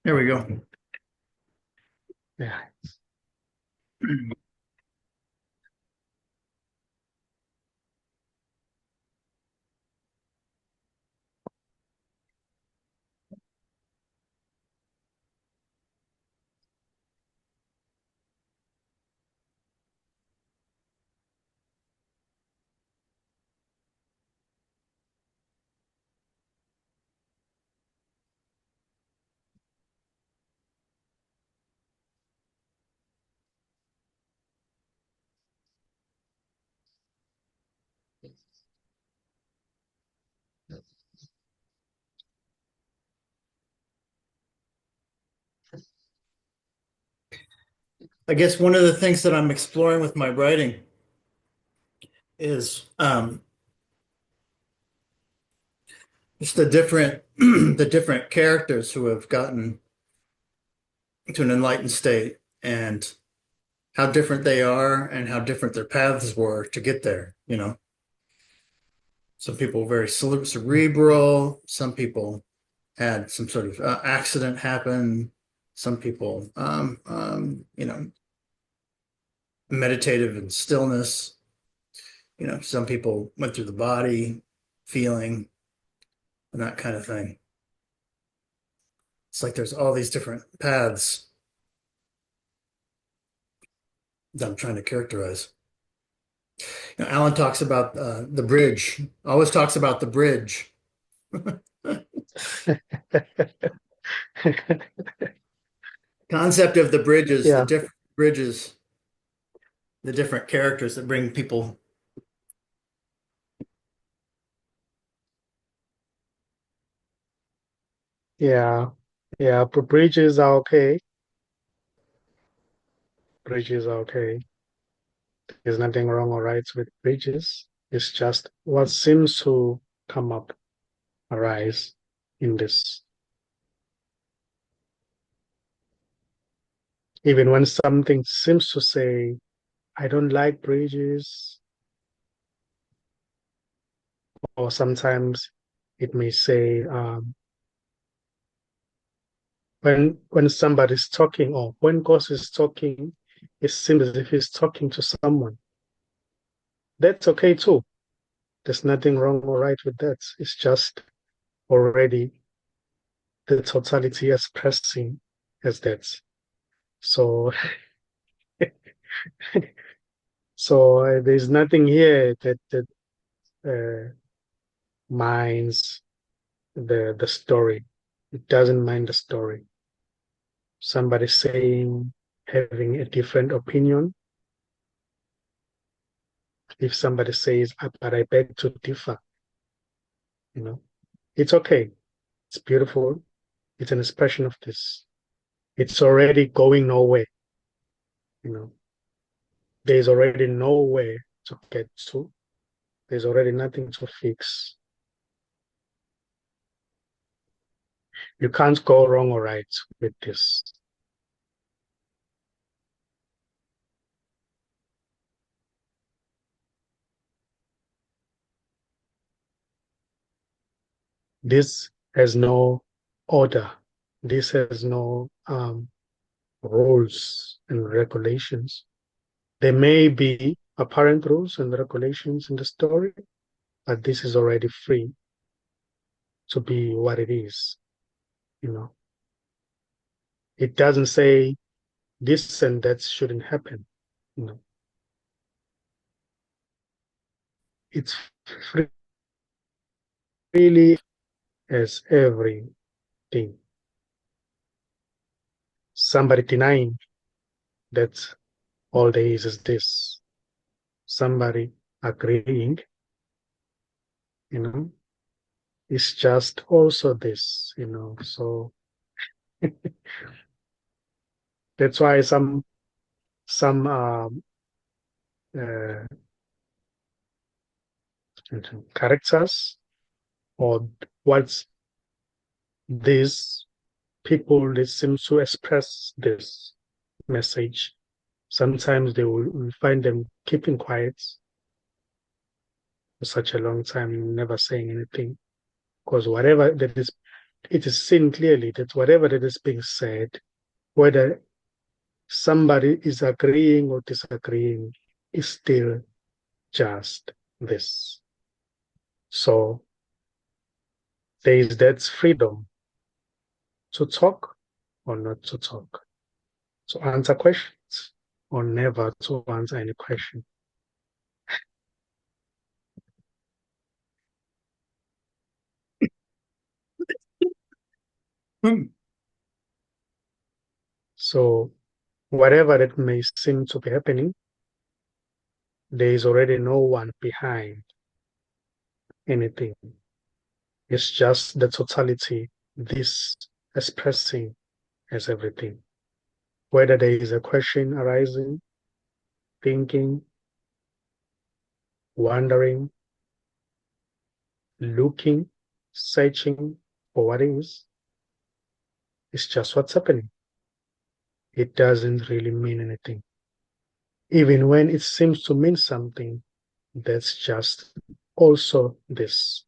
There we go. Yeah. I guess one of the things that I'm exploring with my writing is just the different the different characters who have gotten to an enlightened state and how different they are and how different their paths were to get there, you know. Some people were very cerebral, some people had some sort of accident happen, some people meditative and stillness, some people went through the body, feeling and that kind of thing. It's like there's all these different paths that I'm trying to characterize. Alan talks about the bridge, always talks about the bridge. Concept of the bridges, the Yeah. different bridges, the different characters that bring people. Yeah. Yeah. But bridges are okay. Bridges are okay. There's nothing wrong or right with bridges. It's just what seems to come up, arise in this. Even when something seems to say, I don't like bridges, or sometimes it may say, when somebody's talking or when Ghost is talking, it seems as if he's talking to someone. That's okay too. There's nothing wrong or right with that. It's just already the totality expressing as that. So, there's nothing here that uh, minds the story. It doesn't mind the story. Somebody saying having a different opinion. If somebody says, but I beg to differ, you know, it's okay. It's beautiful. It's an expression of this. It's already going nowhere, you know. There's already nowhere to get to. There's already nothing to fix. You can't go wrong or right with this. This has no order. This has no rules and regulations. There may be apparent rules and regulations in the story, but this is already free to be what it is, you know. It doesn't say this and that shouldn't happen, you know. It's freely as everything. Somebody denying that all there is this. Somebody agreeing, you know, it's just also this, you know. So that's why some uh, characters or what's these people they seem to express this message. Sometimes they will find them keeping quiet for such a long time, never saying anything, because whatever that is it is seen clearly that whatever that is being said, whether somebody is agreeing or disagreeing, is still just this. So there is that freedom to talk or not to talk, to answer questions or never to answer any question. Hmm. So whatever it may seem to be happening, there is already no one behind anything. It's just the totality, this expressing as everything. Whether there is a question arising, thinking, wondering, looking, searching for what is, it's just what's happening. It doesn't really mean anything. Even when it seems to mean something, that's just also this,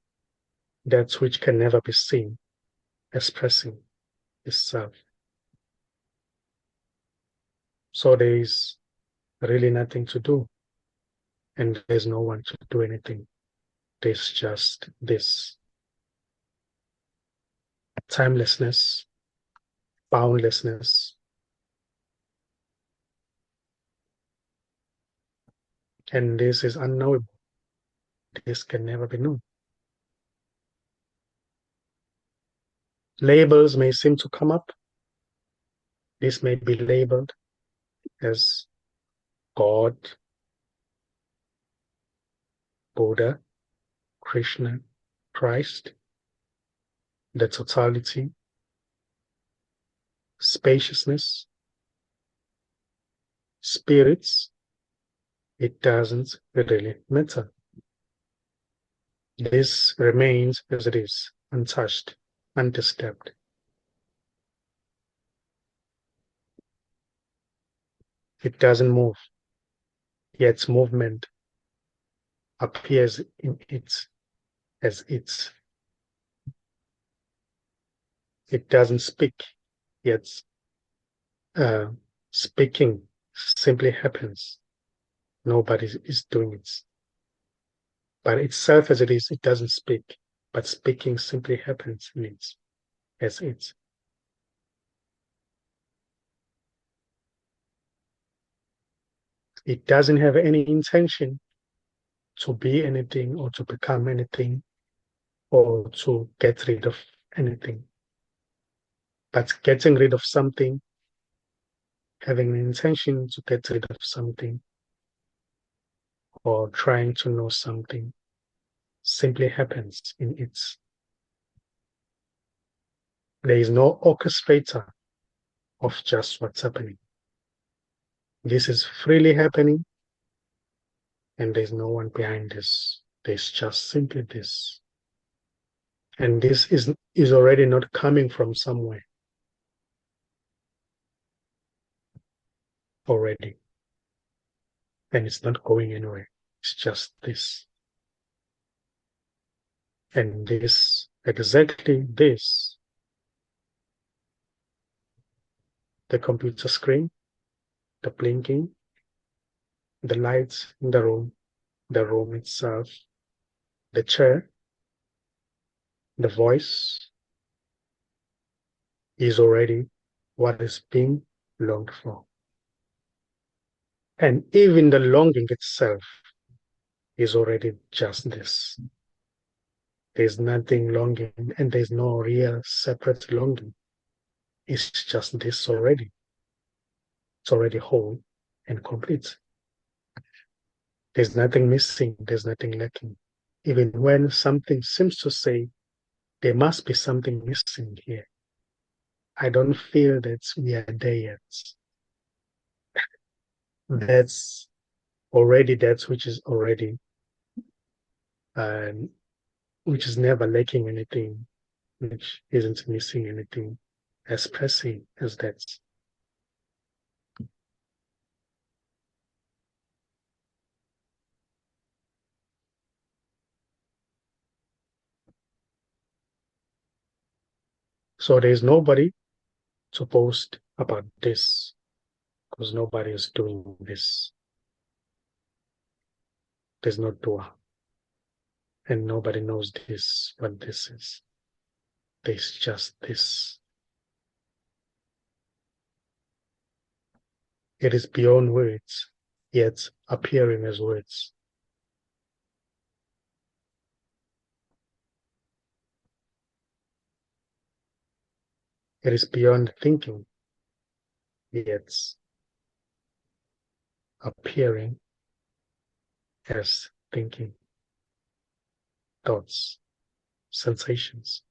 that which can never be seen, expressing itself. So there is really nothing to do, and there's no one to do anything. There's just this timelessness, boundlessness, and this is unknowable. This can never be known. Labels may seem to come up. This may be labeled as God, Buddha, Krishna, Christ, the totality, spaciousness, spirits. It doesn't really matter. This remains as it is, untouched, undisturbed. It doesn't move, yet movement appears in it as it. It doesn't speak, yet uh, speaking simply happens. Nobody is doing it. But itself as it is, it doesn't speak. But speaking simply happens in it as it. It doesn't have any intention to be anything or to become anything or to get rid of anything. But getting rid of something, having an intention to get rid of something, or trying to know something simply happens in it. There is no orchestrator of just what's happening. This is freely happening, and there's no one behind this. There's just simply this. And this is already not coming from somewhere already. And it's not going anywhere. It's just this. And this, exactly this, the computer screen, the blinking, the lights in the room itself, the chair, the voice is already what is being longed for. And even the longing itself is already just this. There's nothing longing, and there's no real separate longing. It's just this already. It's already whole and complete. There's nothing missing, there's nothing lacking. Even when something seems to say there must be something missing here, I don't feel that we are there yet. That's already that which is already, um, which is never lacking anything, which isn't missing anything, expressing as that. So there's nobody to boast about this because nobody is doing this. There's no doer, and nobody knows this, what this is. There's just this. It is beyond words, yet appearing as words. It is beyond thinking, yet appearing as thinking, thoughts, sensations.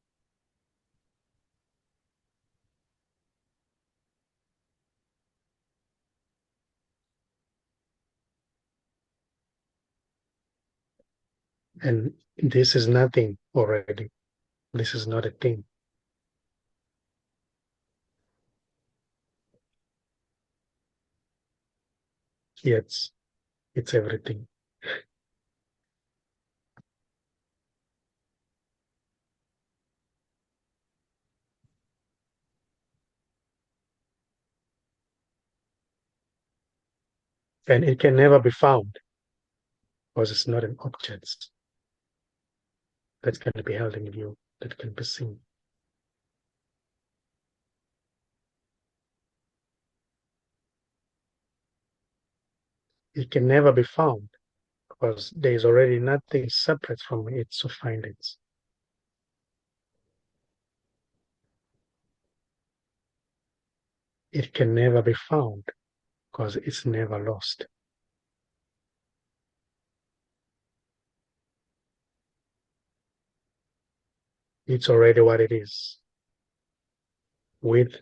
And this is nothing already. This is not a thing. Yet it's everything. And it can never be found because it's not an object that can be held in view, that can be seen. It can never be found because there is already nothing separate from it to find it. It can never be found because it's never lost. It's already what it is, with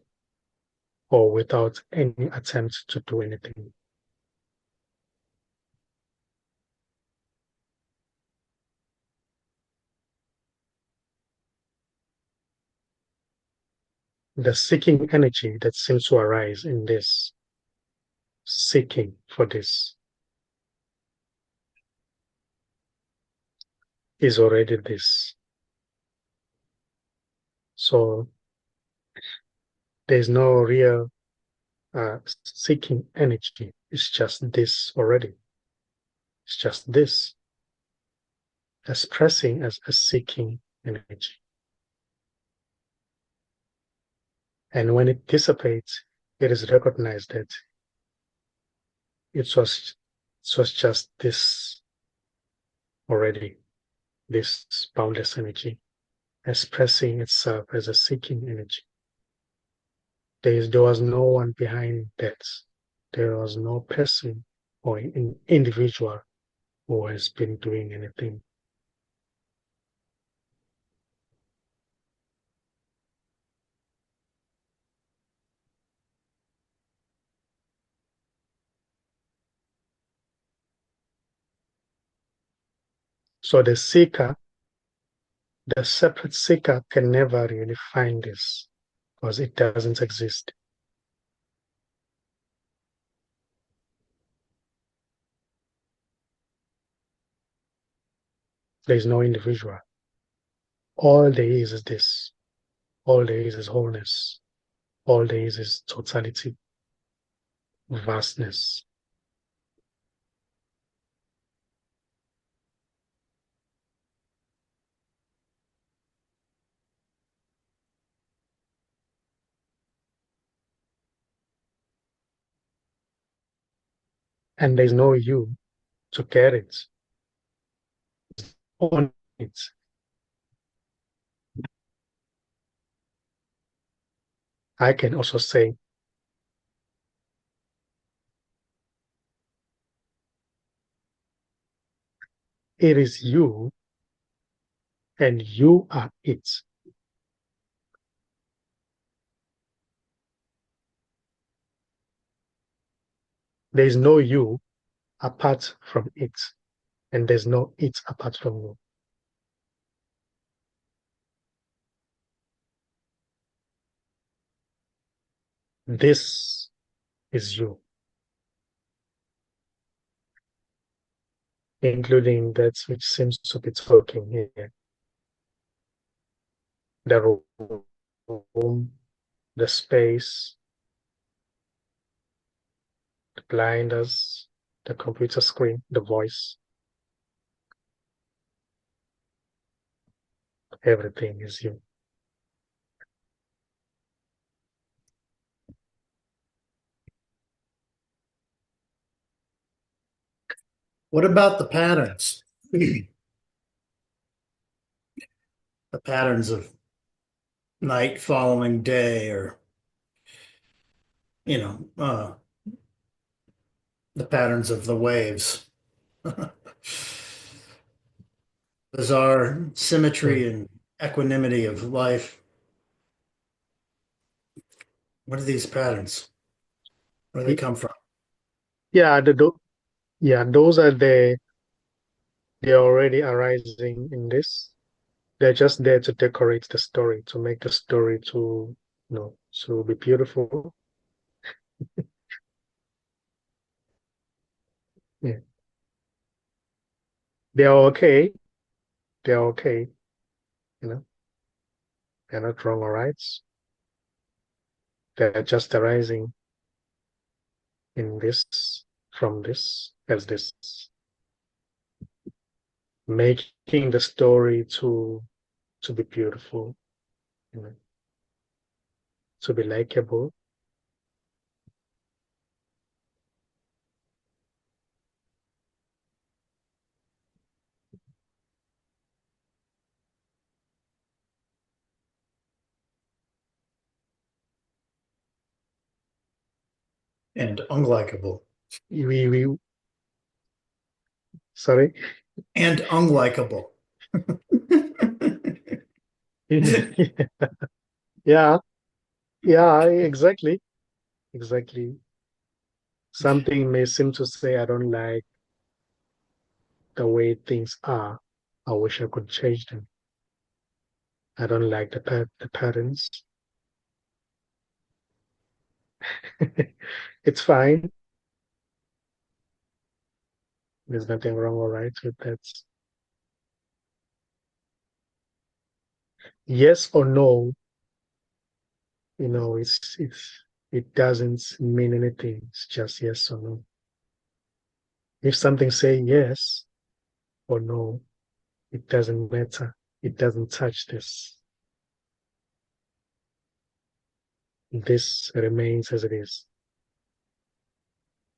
or without any attempt to do anything. The seeking energy that seems to arise in this, seeking for this, is already this. So there's no real seeking energy. It's just this already. It's just this expressing as a seeking energy. And when it dissipates, it is recognized that it was, it was just this already, this boundless energy expressing itself as a seeking energy. There was no one behind that. There was no person or individual who has been doing anything. So the seeker, the separate seeker can never really find this because it doesn't exist. There is no individual. All there is this. All there is wholeness. All there is totality, vastness. And there's no you to get it, on it. I can also say, it is you and you are it. There is no you apart from it, and there's no it apart from you. This is you, including that which seems to be talking here, the rule. room, the space, the blinders, the computer screen, the voice, everything is you. What about the patterns? The patterns of night following day, or you know, the patterns of the waves. Bizarre Mm. symmetry and equanimity of life. What are these patterns? Where do they Y- come from? Yeah, yeah, those are they're already arising in this. They're just there to decorate the story, to make the story to be beautiful. Yeah. They're okay. They're okay. You know, they're not wrong or right. They're just arising in this, from this, as this, making the story to be beautiful, you know, to be likable. And unlikable. We sorry. And unlikable. Yeah, yeah, exactly, exactly. Something may seem to say, I don't like the way things are. I wish I could change them. I don't like the patterns. It's fine. There's nothing wrong or right with that. Yes or no, it doesn't mean anything. It's just yes or no. If something say yes or no, it doesn't matter. It doesn't touch this. This remains as it is.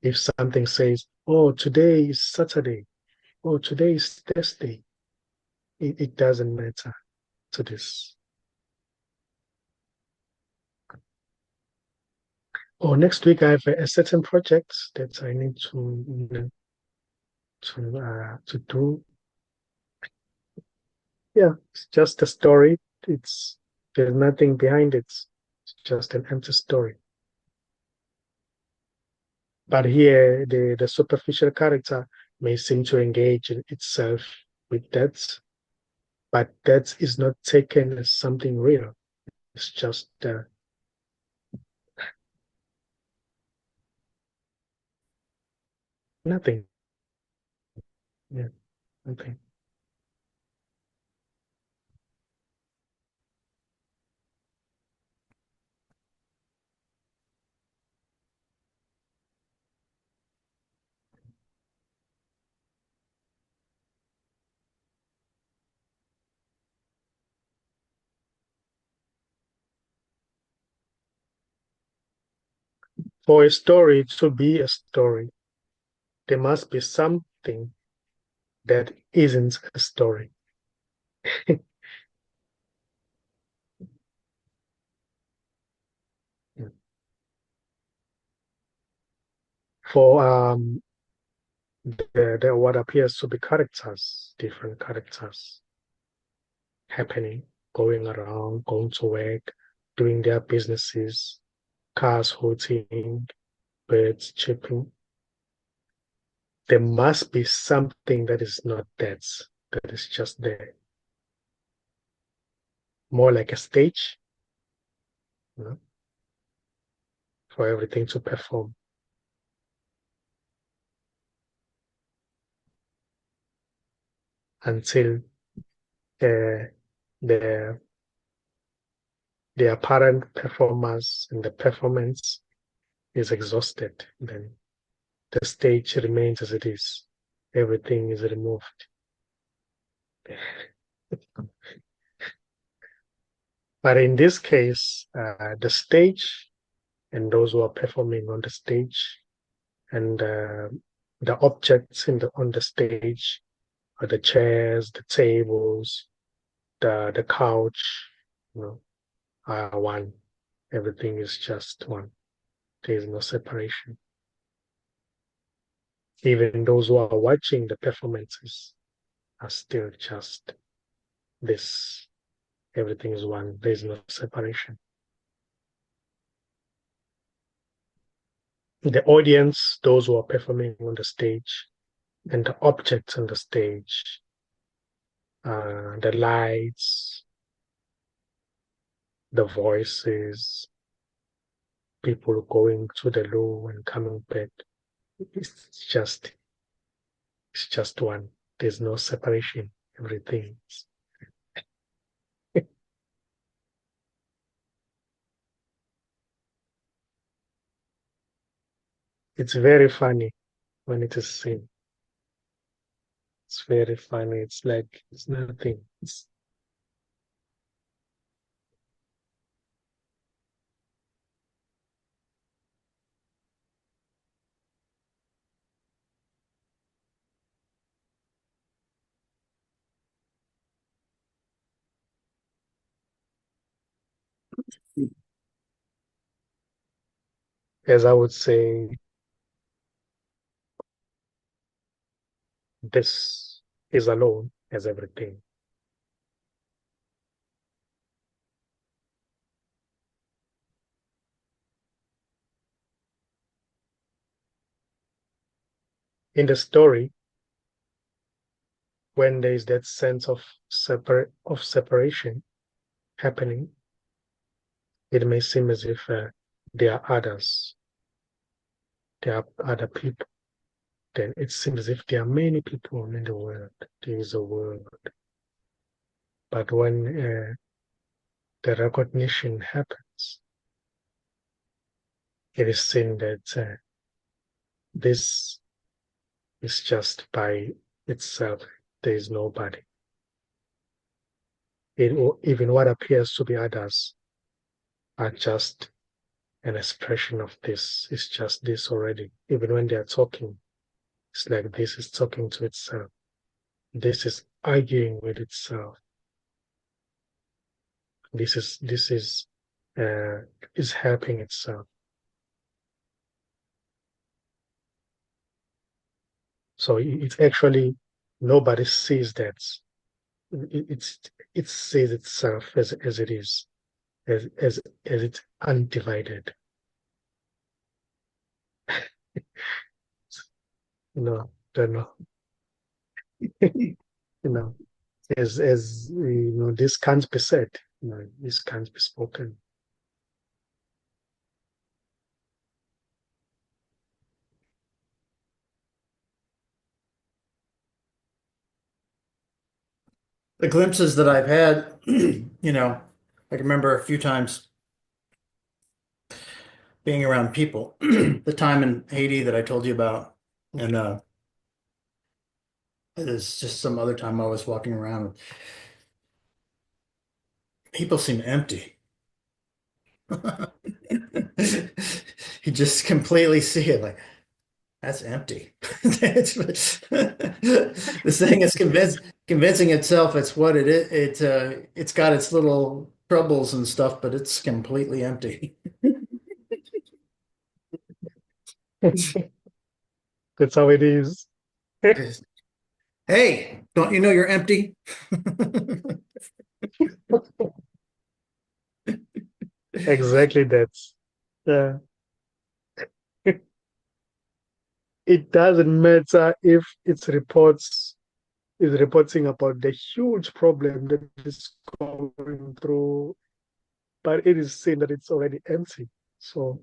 If something says, oh, today is Saturday, oh, today is Thursday, it doesn't matter to this. Or next week I have a certain project that I need to do. Yeah, it's just a story. It's There's nothing behind it. It's just an empty story. But here, the superficial character may seem to engage in itself with that, but that is not taken as something real. It's just nothing. Yeah, nothing. For a story to be a story, there must be something that isn't a story. For the what appears to be characters, different characters happening, going around, going to work, doing their businesses, cars hooting, birds chirping. There must be something that is not that is just there, more like a stage, you know, for everything to perform until uh, the the apparent performance and the performance is exhausted, then the stage remains as it is. Everything is removed. But in this case, the stage and those who are performing on the stage and the objects on the stage are the chairs, the tables, the couch, you know, are one. Everything is just one. There is no separation. Even those who are watching the performances are still just this. Everything is one. There is no separation. The audience, those who are performing on the stage, and the objects on the stage, the lights, the voices, people going to the loo and coming back. It's just it's just one. There's no separation. Everything. It's very funny when it is seen. It's very funny. It's like it's nothing. It's, as I would say, this is alone as everything. In the story, when there is that sense of separation happening, it may seem as if there are others, there are other people. Then it seems as if there are many people in the world. There is a world. But when the recognition happens, it is seen that this is just by itself. There is nobody. Even what appears to be others are just an expression of this. It's just this already. Even when they are talking, it's like this is talking to itself. This is arguing with itself. This uh, is helping itself. So it's actually nobody sees that. It's it sees itself as it is, as it's undivided. Don't know. you know, as this can't be said. This can't be spoken. The glimpses that I've had, I can remember a few times being around people. The time in Haiti that I told you about, and there's just some other time I was walking around. People seem empty. You just completely see it like that's empty. This thing is convincing itself it's what it is. It's got its little troubles and stuff, but it's completely empty. That's how it is. Hey, don't you know you're empty? Exactly that. Yeah. It doesn't matter if is reporting about the huge problem that is going through, but it is saying that it's already empty. So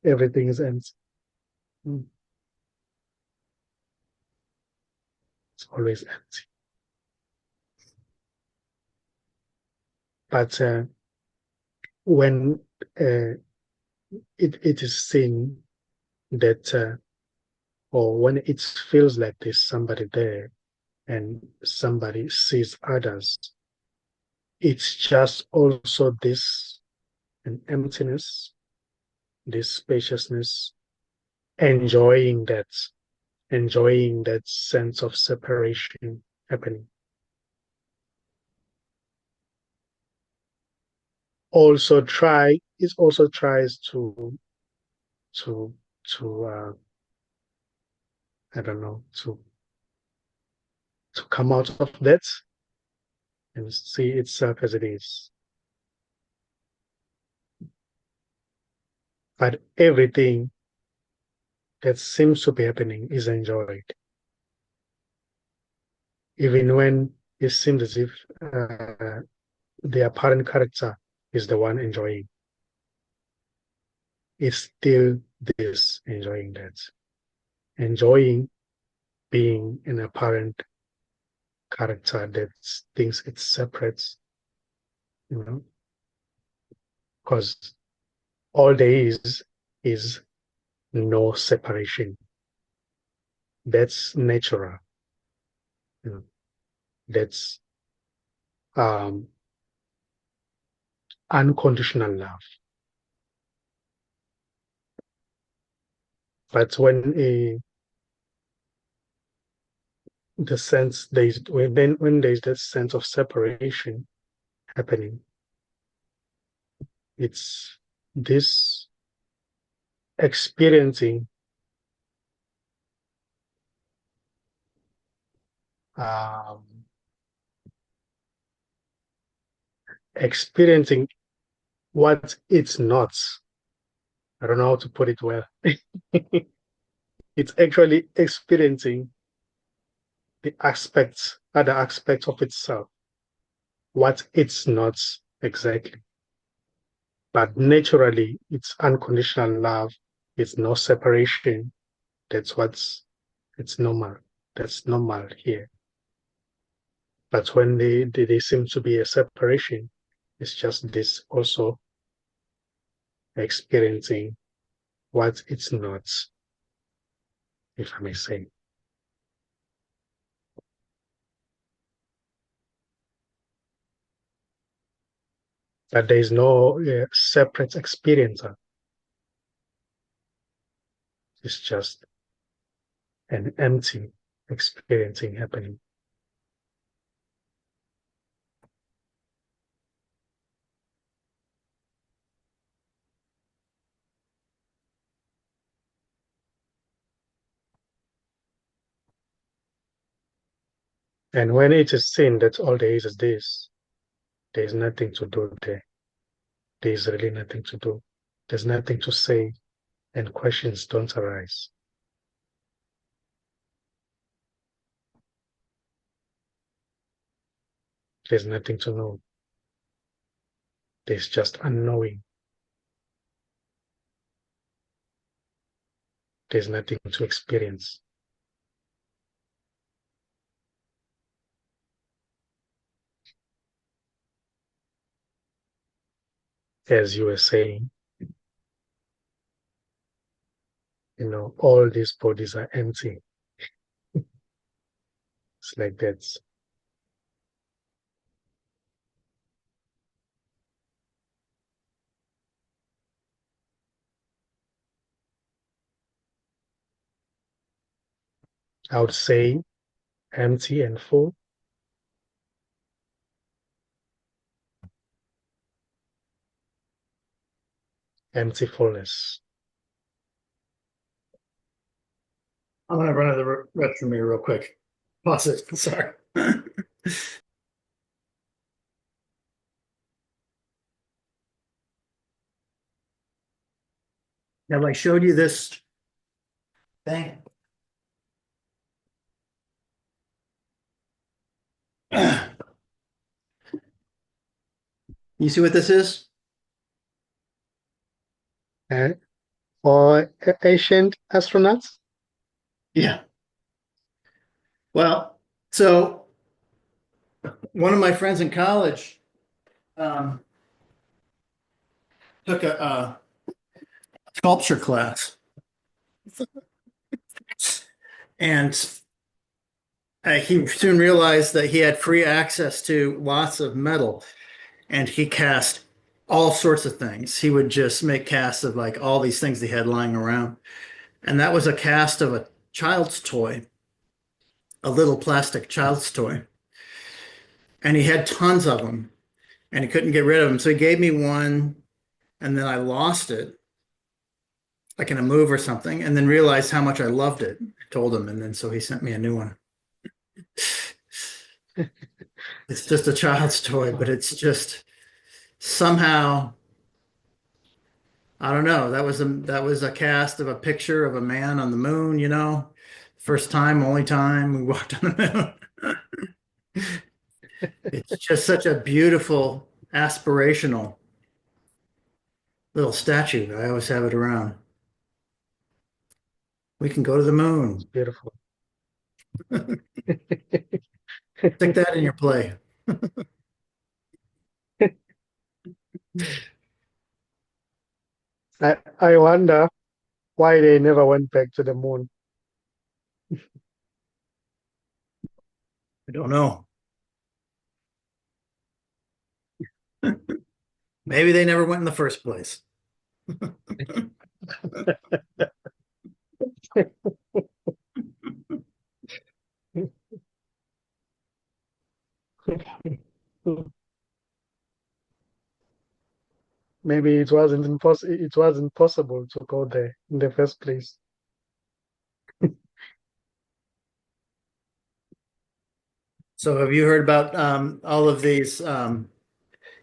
everything is empty. Mm. It's always empty. But when it is seen that, or when it feels like there's somebody there and somebody sees others, it's just also this an emptiness, this spaciousness, enjoying that, enjoying that sense of separation happening. Also try it also tries to to I don't know to come out of that and see itself as it is. But everything that seems to be happening is enjoyed, even when it seems as if the apparent character is the one enjoying. It's still this enjoying that, enjoying being an apparent character that thinks it's separate, you know, because all there is no separation. That's natural. You know, that's um, unconditional love. But when the sense there's when there's that sense of separation happening, it's this experiencing um, experiencing what it's not. I don't know how to put it well. It's actually experiencing the aspects, other aspects of itself, what it's not exactly. But naturally, it's unconditional love. It's no separation. That's what's it's normal. That's normal here. But when they seem to be a separation, it's just this also experiencing what it's not, if I may say. That there is no separate experiencer. It's just an empty experiencing happening. And when it is seen that all there is this, there is nothing to do there. There is really nothing to do. There's nothing to say, and questions don't arise. There's nothing to know. There's just unknowing. There's nothing to experience. As you were saying, all these bodies are empty. It's like that. I would say empty and full, empty fullness. I'm gonna run to the restroom here real quick. Pause it. Sorry. Have I showed you this thing? You see what this is? Uh, for ancient astronauts, Yeah. Well, so one of my friends in college um, took a sculpture class, and he soon realized that he had free access to lots of metal, and he cast all sorts of things. He would just make casts of like all these things he had lying around, and that was a cast of a child's toy, a little plastic child's toy, and he had tons of them, and he couldn't get rid of them. So he gave me one, and then I lost it, like in a move or something, and then realized how much I loved it. I told him, and then so he sent me a new one. It's just a child's toy, but it's just somehow, I don't know. That was a cast of a picture of a man on the moon, First time, only time we walked on the moon. It's just such a beautiful, aspirational little statue. I always have it around. We can go to the It's moon. beautiful. Stick that in your play. I wonder why they never went back to the moon. I don't know. Maybe they never went in the first place. Maybe it wasn't possible to go there in the first place. So have you heard about all of these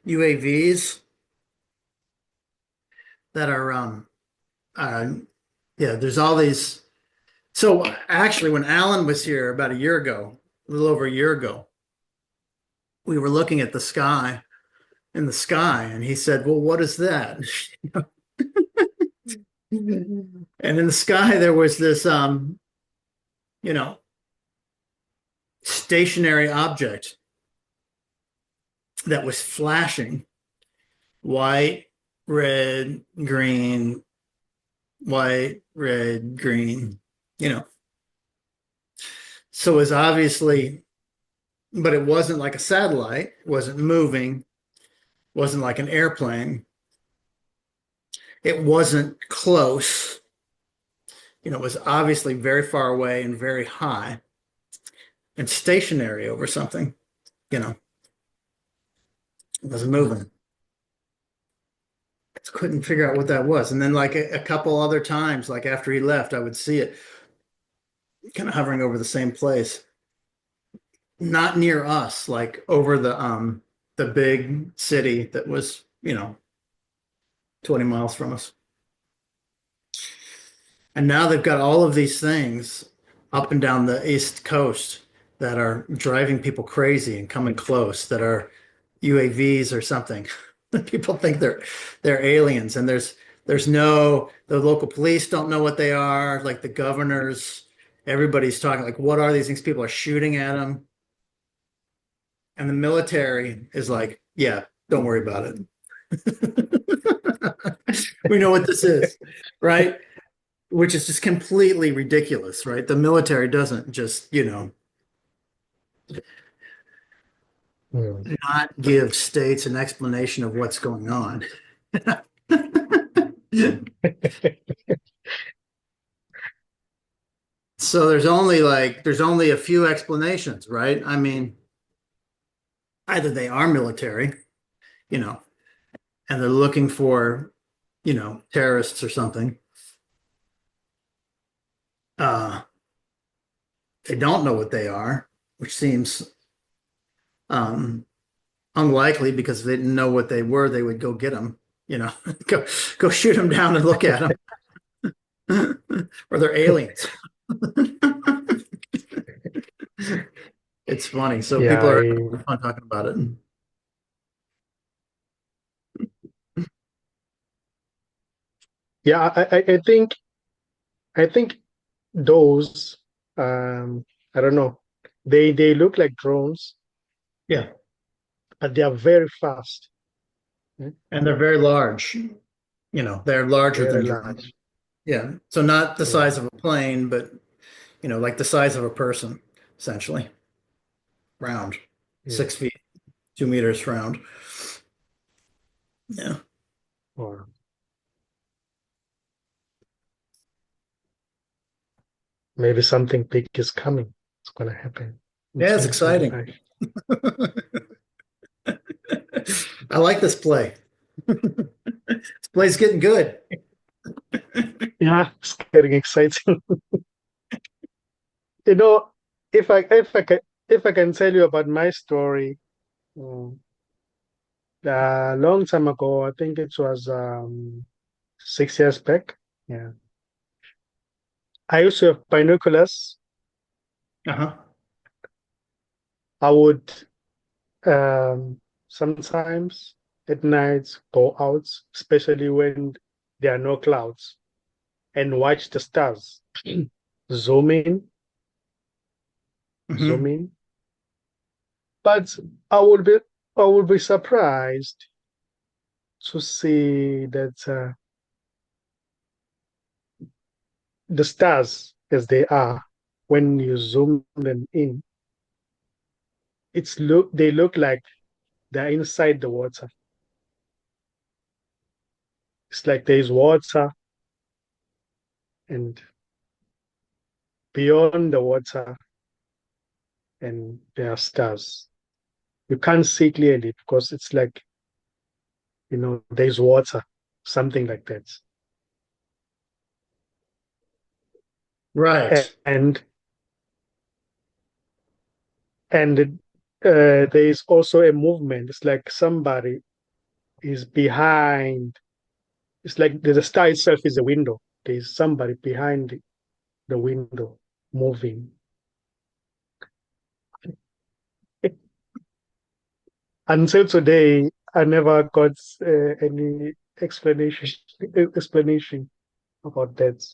UAVs that are uh, yeah, there's all these. So actually, when Alan was here about a year ago, a little over a year ago, we were looking at the sky in the sky, and he said, "Well, what is that?" And in the sky there was this you know, stationary object that was flashing white, red, green, white, red, green, you know. So it was obviously, but it wasn't like a satellite, it wasn't moving, it wasn't like an airplane, it wasn't close, it was obviously very far away and very high and stationary over something, it wasn't moving. I couldn't figure out what that was. And then like a couple other times, like after he left, I would see it kind of hovering over the same place. Not near us, like over the big city that was, 20 miles from us. And now they've got all of these things up and down the East Coast that are driving people crazy and coming close, that are UAVs or something. People think they're aliens, and there's no the local police don't know what they are, like the governors, everybody's talking like, what are these things? People are shooting at them, and the military is like, yeah, don't worry about it. We know what this is, right? Which is just completely ridiculous, right? The military doesn't just, Hmm. not give states an explanation of what's going on. So there's only a few explanations, right? I mean, either they are military, you know, and they're looking for, terrorists or something. Uh, they don't know what they are, which seems um, unlikely, because if they didn't know what they were, they would go get them, go go shoot them down and look at them, or they're aliens. It's funny. So Yeah, people are having fun talking about it. yeah. I think those I don't know. They look like drones, Yeah. but they are very fast. Mm. and they're very large. They're larger Very than your, large. yeah. So not the Yeah, size of a plane, but like the size of a person, essentially, round, yeah. 6 feet, 2 meters round. Yeah. Or maybe something big is coming. It's gonna happen in Yeah, it's exciting. 2025. I like this play. This play's getting good. Yeah, it's getting exciting. You know, if I can tell you about my story, mm, a long time ago, I think it was 6 years back. Yeah, I used to have binoculars. Uh-huh. I would sometimes at night go out, especially when there are no clouds, and watch the stars. Zoom in, zoom Hmm. in. But I would be I would be surprised to see that the stars as they are, when you zoom them in, they look like they're inside the water. It's like there's water, and beyond the water, and there are stars. You can't see clearly because it's like, there's water, something like that. Right. And and there is also a movement. It's like somebody is behind. It's like the star itself is a window. There's somebody behind the window moving. Until today, I never got any explanation about that.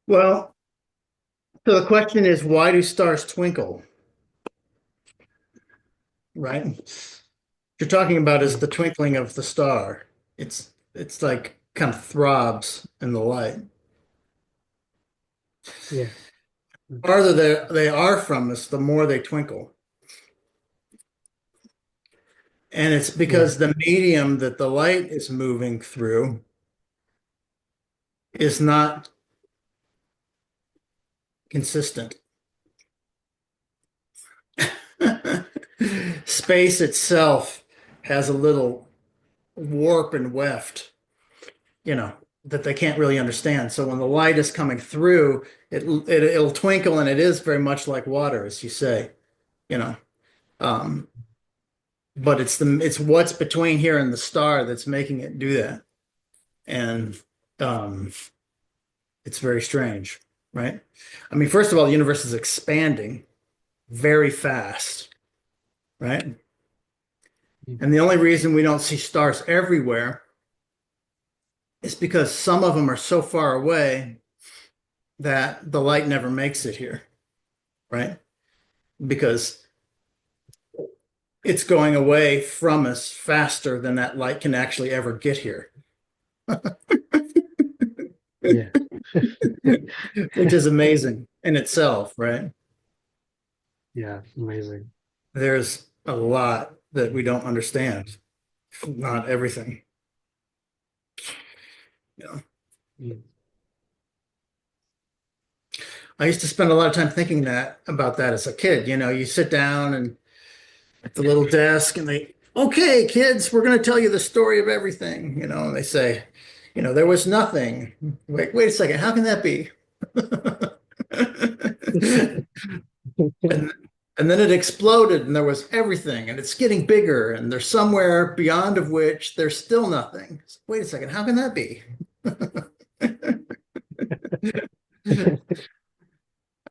Well, so the question is, why do stars twinkle? Right? What you're talking about is Mm, the twinkling of the star. It's like kind of throbs in the light. yeah. Mm, Farther they are from us, the more they twinkle. And it's yeah. because the medium that the light is moving through is not consistent. Space itself has a little warp and weft, you know, that they can't really understand. So when the light is coming through, it'll twinkle, and it is very much like water, as you say, you know. Um, but it's what's between here and the star that's making it do that. And um, it's very strange, right? I mean, first of all, the universe is expanding very fast, right? mm, And the only reason we don't see stars everywhere is because some of them are so far away that the light never makes it here, right? Because it's going away from us faster than that light can actually ever get here, yeah. which is amazing in itself, right? Yeah. Amazing. There's a lot that we don't understand, not everything. You know, Mm, I used to spend a lot of time thinking that about that as a kid. You sit down and at the little desk and okay, kids, we're going to tell you the story of everything, and they say, there was nothing. Wait a second, how can that be? and and then it exploded and there was everything and it's getting bigger and there's somewhere beyond of which there's still nothing. Wait a second, how can that be?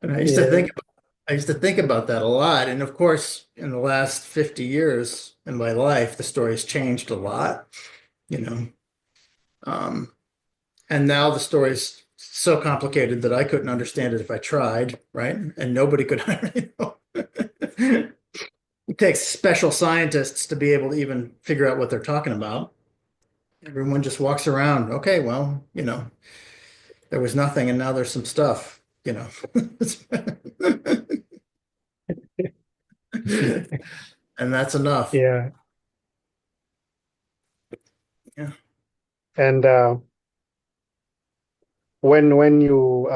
And yeah. I used to think about that a lot. And of course, in the last 50 years in my life, the story's changed a lot, you know. Um, and now the story's so complicated that I couldn't understand it if I tried, right? And nobody could, you know. It takes special scientists to be able to even figure out what they're talking about. Everyone just walks around. Okay, well, there was nothing and now there's some stuff. And that's enough. Yeah. Yeah. And when you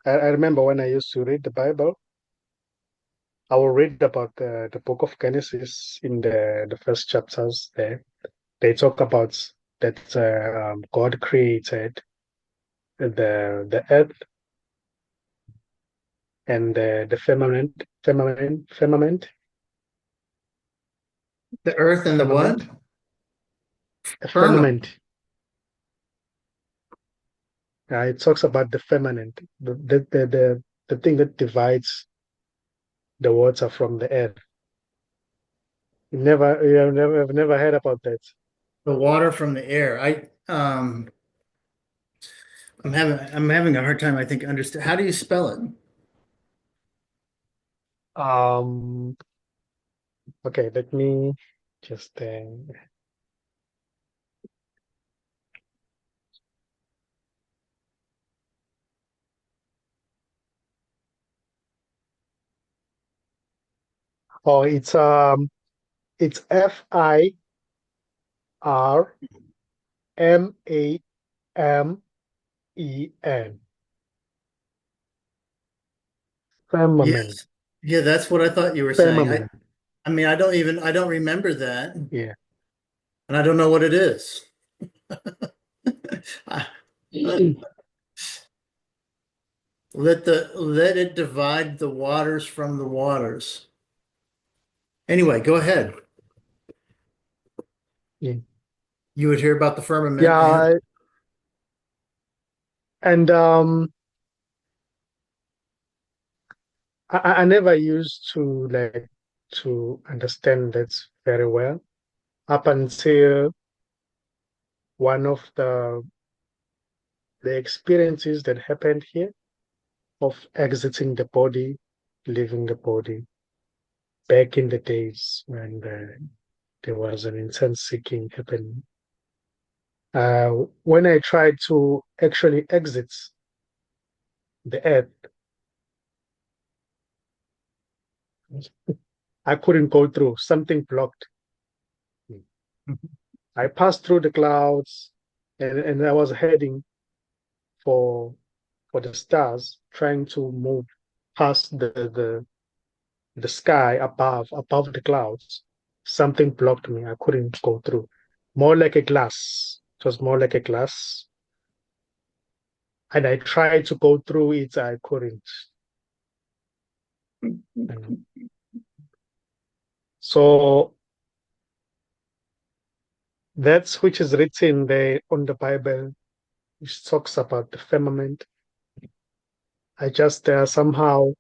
I remember when I used to read the Bible, I will read about the book of Genesis in the first chapters there. They talk about that God created the earth and the The earth and the what? firmament, the Firmament. firmament. It talks about the firmament, the thing that divides the water from the earth. You've never heard about that. The water from the air. I'm having a hard time, I think, understand. How do you spell it? Um, okay, let me just oh, it's Firmament. Firmament. Yes. Yeah, that's what I thought you were saying. I Firmament. I mean, I don't remember that, and Yeah. I don't know what it is. Let it divide the waters from the waters. Anyway, go ahead. Yeah. You would hear about the firmament and Yeah, and I never used to like to understand that very well up until one of the experiences that happened here of exiting the body, leaving the body back in the days when there was an intense seeking happening. When I tried to actually exit the earth, I couldn't go through. Something blocked me. I passed through the clouds and I was heading for for the stars, trying to move past the sky above the clouds. Something blocked me. I couldn't go through. More like a glass. It was more like a glass. And I tried to go through it. I couldn't. And so that's which is written there on the Bible, which talks about the firmament. I just somehow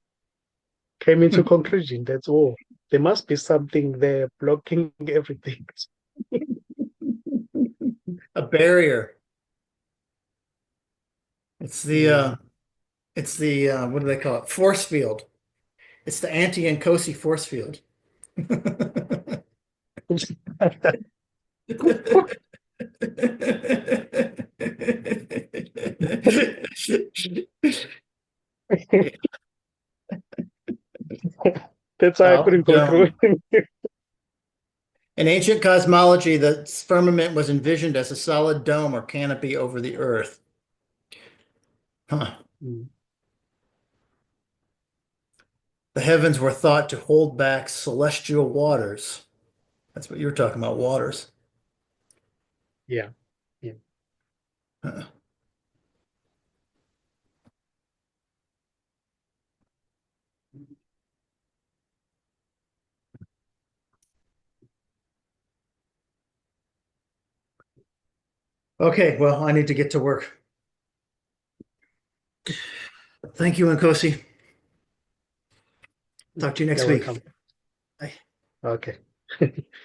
came into conclusion that oh, there must be something there blocking everything. a barrier. It's the uh Mm. it's the what do they call it? Force field. It's the anti and Cosi force field. That's why I Well, couldn't go through. in ancient cosmology, the firmament was envisioned as a solid dome or canopy over the earth. Huh. Mm. The heavens were thought to hold back celestial waters. That's what you're talking about, waters. Yeah. Yeah. Huh. Okay, well, I need to get to work. Thank you, Nkosi. Talk to you next You're week. welcome. Bye. Okay.